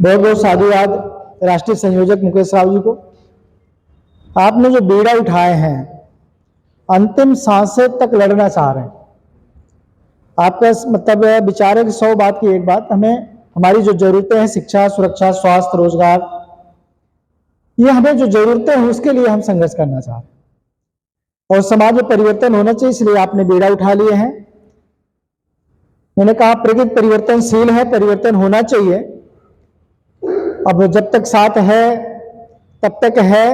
बहुत बहुत साधुवाद राष्ट्रीय संयोजक मुकेश साहब जी को। आपने जो बीड़ा उठाए हैं, अंतिम सांसें तक लड़ना चाह रहे हैं। आपका मतलब विचार है कि 100 बात की एक बात, हमें हमारी जो जरूरतें हैं, शिक्षा, सुरक्षा, स्वास्थ्य, रोजगार, ये हमें जो जरूरतें हैं उसके लिए हम संघर्ष करना चाह रहे हैं और समाज में परिवर्तन होना चाहिए, इसलिए आपने बीड़ा उठा लिए हैं। मैंने कहा प्रकृति परिवर्तनशील है, परिवर्तन होना चाहिए। अब जब तक साथ है तब तक है।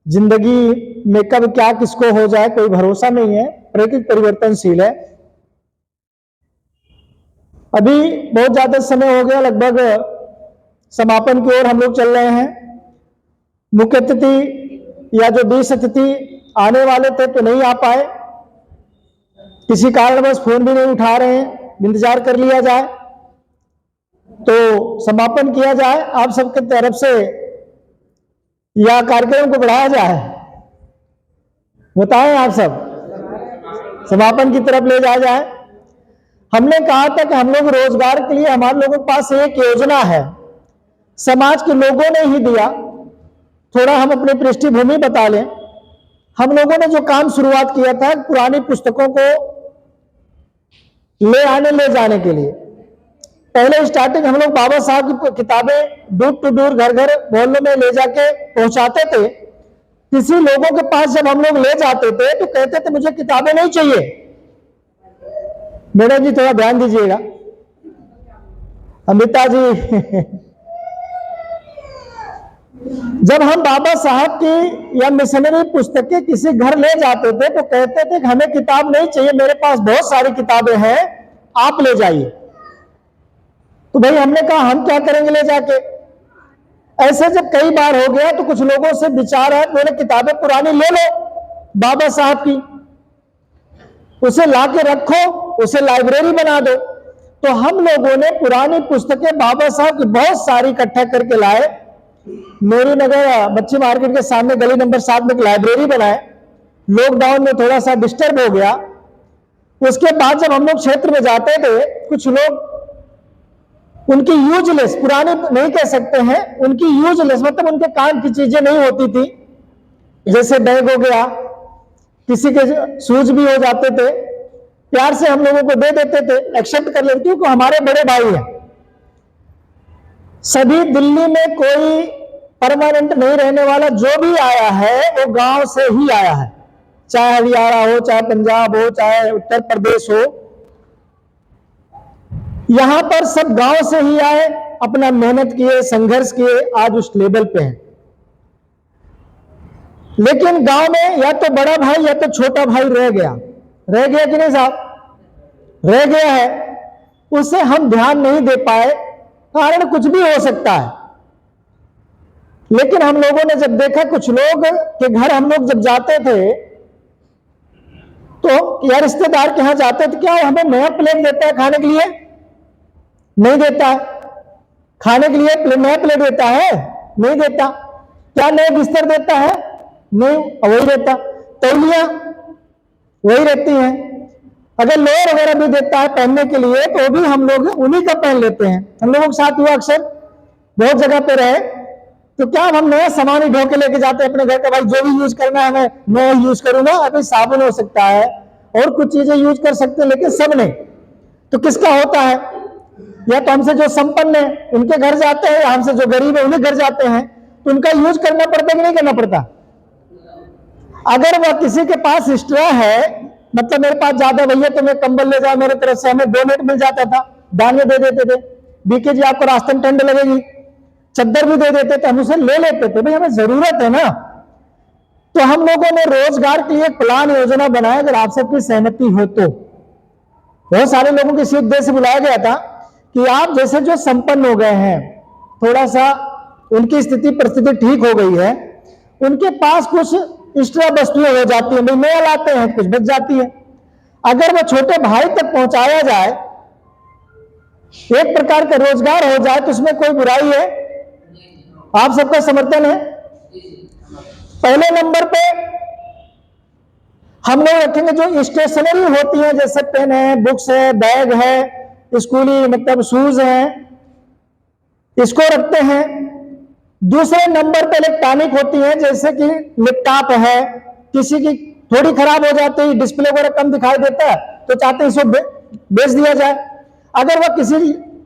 जिंदगी में कब क्या किसको हो जाए कोई भरोसा नहीं है। प्रकृति परिवर्तनशील है। अभी बहुत ज्यादा समय हो गया, लगभग समापन की ओर हम लोग चल रहे हैं। मुख्य अतिथि या जो 20 अतिथि आने वाले थे तो नहीं आ पाए, किसी कारणवश फोन भी नहीं उठा रहे हैं। इंतजार कर लिया जाए तो समापन किया जाए आप सबके तरफ से, या कार्यक्रम को बढ़ाया जाए, बताएं आप सब, समापन की तरफ ले जाया जाए। हमने कहा था कि हम लोग रोजगार के लिए हमारे लोगों के पास एक योजना है, समाज के लोगों ने ही दिया। थोड़ा हम अपनी पृष्ठभूमि बता लें। हम लोगों ने जो काम शुरुआत किया था पुरानी पुस्तकों को ले आने ले जाने के लिए, पहले स्टार्टिंग हम लोग बाबा साहब की किताबें डोर टू डोर, घर घर, मोहल्लों में ले जाके पहुंचाते थे। किसी लोगों के पास जब हम लोग ले जाते थे तो कहते थे मुझे किताबें नहीं चाहिए। मैडम जी थोड़ा ध्यान दीजिएगा, अमिता जी जब हम बाबा साहब की या मिशनरी पुस्तकें किसी घर ले जाते थे तो कहते थे कि हमें किताब नहीं चाहिए, मेरे पास बहुत सारी किताबें हैं, आप ले जाइए। तो भाई हमने कहा हम क्या करेंगे ले जाके। ऐसे जब कई बार हो गया तो कुछ लोगों से विचार है, मैंने किताबें पुरानी ले लो बाबा साहब की, उसे ला के रखो, उसे लाइब्रेरी बना दो। तो हम लोगों ने पुरानी पुस्तकें बाबा साहब की बहुत सारी इकट्ठा करके लाए। मेरी नगर मच्छी मार्केट के सामने गली नंबर 7 में एक लाइब्रेरी बनाए। लॉकडाउन में थोड़ा सा डिस्टर्ब हो गया। उसके बाद जब हम लोग क्षेत्र में जाते थे, कुछ लोग उनकी यूजलेस, पुरानी नहीं कह सकते हैं, उनकी यूजलेस मतलब उनके काम की चीजें नहीं होती थी, जैसे बैग हो गया, किसी के शूज भी हो जाते थे, प्यार से हम लोगों को दे देते थे, एक्सेप्ट कर लेते, क्योंकि हमारे बड़े भाई हैं। सभी दिल्ली में कोई परमानेंट नहीं रहने वाला, जो भी आया है वो गांव से ही आया है, चाहे हरियाणा हो, चाहे पंजाब हो, चाहे उत्तर प्रदेश हो, यहां पर सब गांव से ही आए, अपना मेहनत किए, संघर्ष किए, आज उस लेवल पे हैं। लेकिन गांव में या तो बड़ा भाई या तो छोटा भाई रह गया कि नहीं साहब, रह गया है, उसे हम ध्यान नहीं दे पाए। कारण कुछ भी हो सकता है। लेकिन हम लोगों ने जब देखा, कुछ लोग के घर हम लोग जब जाते थे तो या रिश्तेदार के यहां जाते थे, क्या हमें नया प्लेट देता है खाने के लिए? नहीं देता है। खाने के लिए नया प्लेट देता है? नहीं देता। क्या नए बिस्तर देता है? नहीं, वही रहता। तौलियां वही रहती हैं। अगर लोअर वगैरह भी देता है पहनने के लिए तो भी हम लोग उन्हीं का पहन लेते हैं। हम लोगों के साथ हुआ, अक्सर बहुत जगह पे रहे तो क्या हम नया सामान ही ढो के लेके जाते हैं अपने घर का, भाई जो भी यूज करना है मैं यूज करूंगा। अभी साबुन हो सकता है और कुछ चीजें यूज कर सकते हैं, लेकिन सब नहीं। तो किसका होता है? या तो हमसे जो संपन्न है उनके घर जाते हैं, या हमसे जो गरीब है उन्हें घर जाते हैं, तो उनका यूज करना पड़ता है कि नहीं करना पड़ता? अगर वह किसी के पास एक्स्ट्रा है, मतलब मेरे पास ज्यादा भैया तो मैं कंबल ले जाओ मेरे तरफ से, हमें डोनेट मिल जाता था, दान में दे देते थे, बीके जी आपको रास्ते ठंड लगेगी, चद्दर भी दे देते थे, हम उसे ले लेते थे, भाई हमें जरूरत है ना। तो हम लोगों ने रोजगार के लिए एक प्लान, योजना बनाया। अगर आप सबकी सहमति हो तो बहुत सारे लोगों के इसी उद्देश्य से बुलाया गया था कि आप जैसे जो संपन्न हो गए हैं, थोड़ा सा उनकी स्थिति परिस्थिति ठीक हो गई है, उनके पास कुछ एक्स्ट्रा वस्तुएं हो जाती है, नया लाते हैं, कुछ बच जाती है। अगर वो छोटे भाई तक पहुंचाया जाए, एक प्रकार का रोजगार हो जाए, तो उसमें कोई बुराई है? आप सबका समर्थन है? पहले नंबर पे हम लोग रखेंगे जो स्टेशनरी होती है, जैसे पेन है, बुक्स है, बैग है, स्कूली मतलब शूज है, इसको रखते हैं। दूसरे नंबर पे इलेक्ट्रॉनिक होती है, जैसे कि लैपटॉप है, किसी की थोड़ी खराब हो जाती है, डिस्प्ले वगैरह कम दिखाई देता है, तो चाहते हैं इसको बेच दिया जाए। अगर वह किसी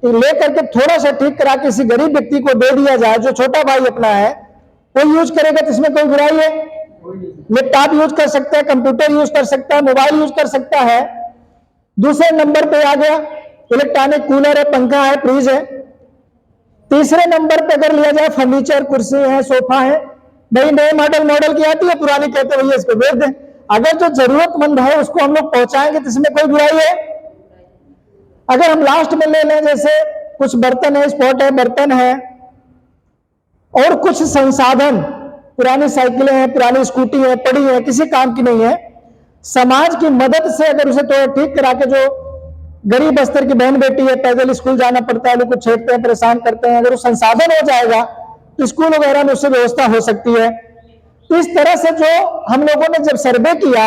लेकर के थोड़ा सा ठीक करा किसी गरीब व्यक्ति को दे दिया जाए, जो छोटा भाई अपना है, वो यूज करेगा तो इसमें कोई बुराई है? लैपटॉप यूज कर सकता है, कंप्यूटर यूज कर सकता है, मोबाइल यूज कर सकता है। दूसरे नंबर पे आ गया इलेक्ट्रॉनिक, कूलर है, पंखा है, फ्रिज है। तीसरे नंबर पे अगर लिया जाए फर्नीचर, कुर्सी है, सोफा है, नई नई मॉडल की आती है, पुरानी कहते हैं भैया इसको बेच दें। अगर जो जरूरतमंद है उसको हम लोग पहुंचाएंगे तो इसमें कोई बुराई है? अगर हम लास्ट में ले लें, जैसे कुछ बर्तन है, स्पॉट है, बर्तन है, और कुछ संसाधन, पुरानी साइकिलें हैं, पुरानी स्कूटी है, पड़ी है, किसी काम की नहीं है, समाज की मदद से अगर उसे थोड़ा ठीक करा के, जो गरीब स्तर की बहन बेटी है, पैदल स्कूल जाना पड़ता है, लोग छेड़ते हैं, परेशान करते हैं, अगर वो संसाधन हो जाएगा तो स्कूल वगैरह में उससे व्यवस्था हो सकती है। तो इस तरह से जो हम लोगों ने जब सर्वे किया,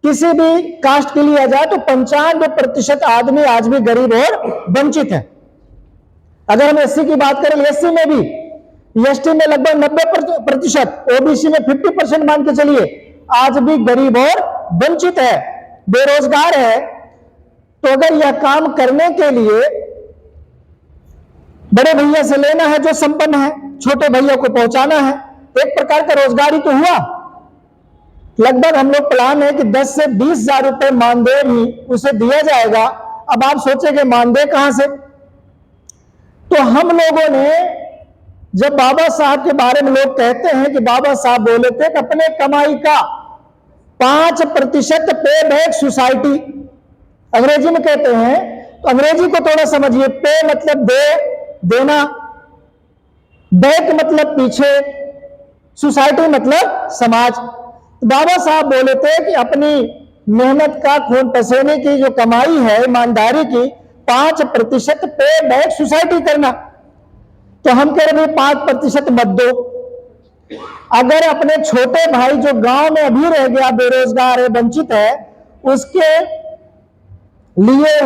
किसी भी कास्ट के लिए आ जाए तो 95% आदमी आज भी गरीब और वंचित है। अगर हम एससी की बात करें, एससी में भी, एसटी में लगभग 90%, ओबीसी में 50% मान के चलिए, आज भी गरीब और वंचित है, बेरोजगार है। तो अगर यह काम करने के लिए बड़े भैया से लेना है जो संपन्न है, छोटे भैया को पहुंचाना है, एक प्रकार का रोजगार ही तो हुआ। लगभग हम लोग प्लान है कि 10 से 20 हजार रुपए मानदेय भी उसे दिया जाएगा। अब आप सोचेंगे मानदेय कहां से? तो हम लोगों ने, जब बाबा साहब के बारे में लोग कहते हैं कि बाबा साहब बोले थे कि अपने कमाई का 5% पे बैक सोसाइटी, अंग्रेजी में कहते हैं, तो अंग्रेजी को थोड़ा समझिए। पे मतलब देना, बैक मतलब पीछे, सोसाइटी मतलब समाज। बाबा साहब बोले थे कि अपनी मेहनत का, खून पसीने की जो कमाई है, ईमानदारी की, 5% पे बैक सोसाइटी करना। तो हम कह रहे हैं 5% मत दो। अगर अपने छोटे भाई जो गांव में अभी रह गया, बेरोजगार है, वंचित है, उसके लिए,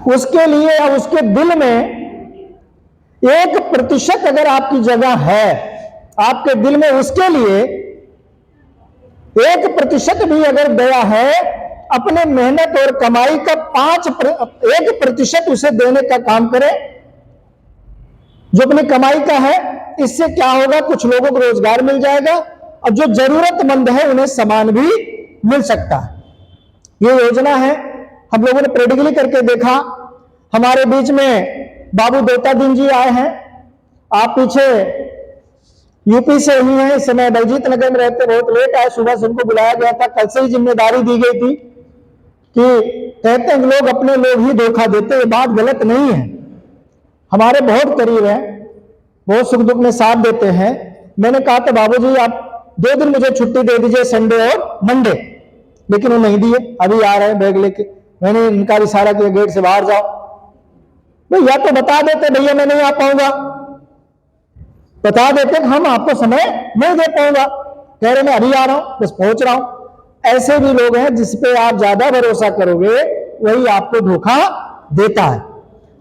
उसके लिए या उसके दिल में 1% अगर आपकी जगह है, आपके दिल में उसके लिए 1% भी अगर दया है, अपने मेहनत और कमाई का 1% उसे देने का काम करें, जो अपनी कमाई का है। इससे क्या होगा? कुछ लोगों को रोजगार मिल जाएगा और जो जरूरतमंद है उन्हें सामान भी मिल सकता है। ये योजना है, हम लोगों ने प्रैक्टिकली करके देखा। हमारे बीच में बाबू देवता दिन जी आए हैं, आप पीछे यूपी से ही हैं, इस समय बलजीत नगर में रहते, बहुत लेट आए, सुबह से उनको बुलाया गया था, कल से ही जिम्मेदारी दी गई थी कि कहते हैं लोग अपने लोग ही धोखा देते, ये बात गलत नहीं है, हमारे बहुत करीब है, बहुत सुख दुख में साथ देते हैं। मैंने कहा था बाबूजी आप 2 दिन मुझे छुट्टी दे दीजिए, संडे और मंडे, लेकिन वो नहीं दिए। अभी आ रहे हैं बैग लेके, मैंने इनका इशारा किया गेट से बाहर जाओ। भैया तो बता देते भैया मैं नहीं आ पाऊंगा, बता देते कि हम आपको समय नहीं दे पाऊंगा, कह रहे मैं अभी आ रहा हूं, बस पहुंच रहा हूं। ऐसे भी लोग हैं जिस पे आप ज्यादा भरोसा करोगे वही आपको धोखा देता है,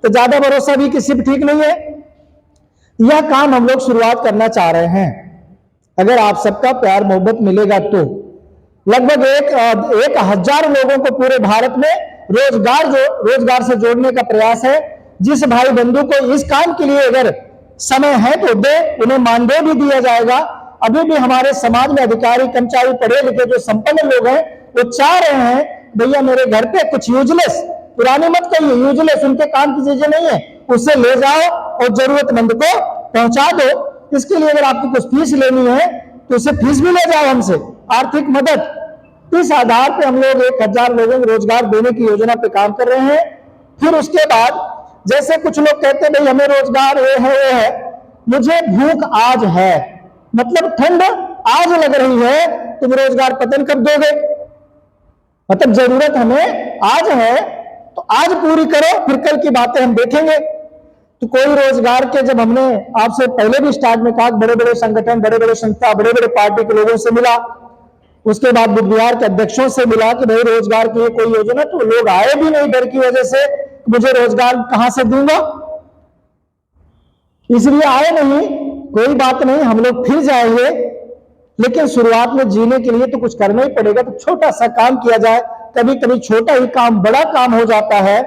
तो ज्यादा भरोसा भी किसी पे ठीक नहीं है। यह काम हम लोग शुरुआत करना चाह रहे हैं, अगर आप सबका प्यार मोहब्बत मिलेगा तो लगभग 1,000 लोगों को पूरे भारत में रोजगार से जोड़ने का प्रयास है। जिस भाई बंधु को इस काम के लिए अगर समय है तो दे, उन्हें मानदेय भी दिया जाएगा। अभी भी हमारे समाज में अधिकारी, कर्मचारी, पढ़े लिखे जो संपन्न लोग हैं, वो चाह रहे हैं भैया मेरे घर पे कुछ यूजलेस, पुरानी मत कहिए, यूजलेस उनके काम की चीजें नहीं है, उससे ले जाओ और जरूरतमंद को पहुंचा दो। इसके लिए अगर आपको कुछ फीस लेनी है तो उससे फीस भी ले जाओ हमसे, आर्थिक मदद। इस आधार पे हम लोग 1,000 लोगों को रोजगार देने की योजना पे काम कर रहे हैं। फिर उसके बाद जैसे कुछ लोग कहते हैं भाई हमें रोजगार ये है, मुझे भूख आज है, मतलब ठंड आज लग रही है, तुम रोजगार पतन कब दोगे? मतलब जरूरत हमें आज है तो आज पूरी करो, फिर कल की बातें हम देखेंगे। तो कोई रोजगार के, जब हमने आपसे पहले भी स्टार्ट में कहा, बड़े बड़े संगठन, बड़े बड़े संस्था, बड़े बड़े पार्टी के लोगों से मिला, उसके बाद बुद्ध विहार के अध्यक्षों से मिला कि भाई रोजगार की कोई योजना, तो लोग आए भी नहीं डर की वजह से, मुझे रोजगार कहां से दूंगा, इसलिए आए नहीं। कोई बात नहीं, हम लोग फिर जाएंगे, लेकिन शुरुआत में जीने के लिए तो कुछ करना ही पड़ेगा। तो छोटा सा काम किया जाए, कभी कभी छोटा ही काम बड़ा काम हो जाता है।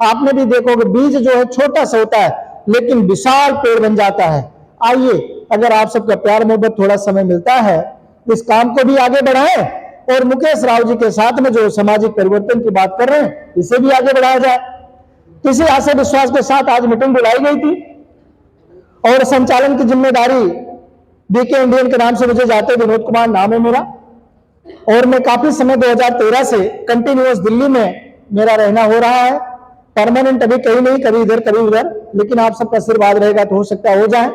आपने भी देखोगे बीज जो है छोटा सा होता है, लेकिन विशाल पेड़ बन जाता है। आइए, अगर आप सबका प्यार मोहब्बत थोड़ा समय मिलता है, इस काम को भी आगे बढ़ाएं और मुकेश राव जी के साथ में जो सामाजिक परिवर्तन की बात कर रहे हैं, इसे भी आगे बढ़ाया जाए। इसी आशा विश्वास के साथ आज मीटिंग बुलाई गई थी और संचालन की जिम्मेदारी बीके इंडियन के नाम से मुझे जाते विनोद कुमार नाम है मेरा, और मैं काफी समय 2013 से कंटिन्यूअस दिल्ली में मेरा रहना हो रहा है। परमानेंट अभी कहीं नहीं, कभी इधर कभी उधर, लेकिन आप सबका आशीर्वाद रहेगा तो हो सकता हो जाए।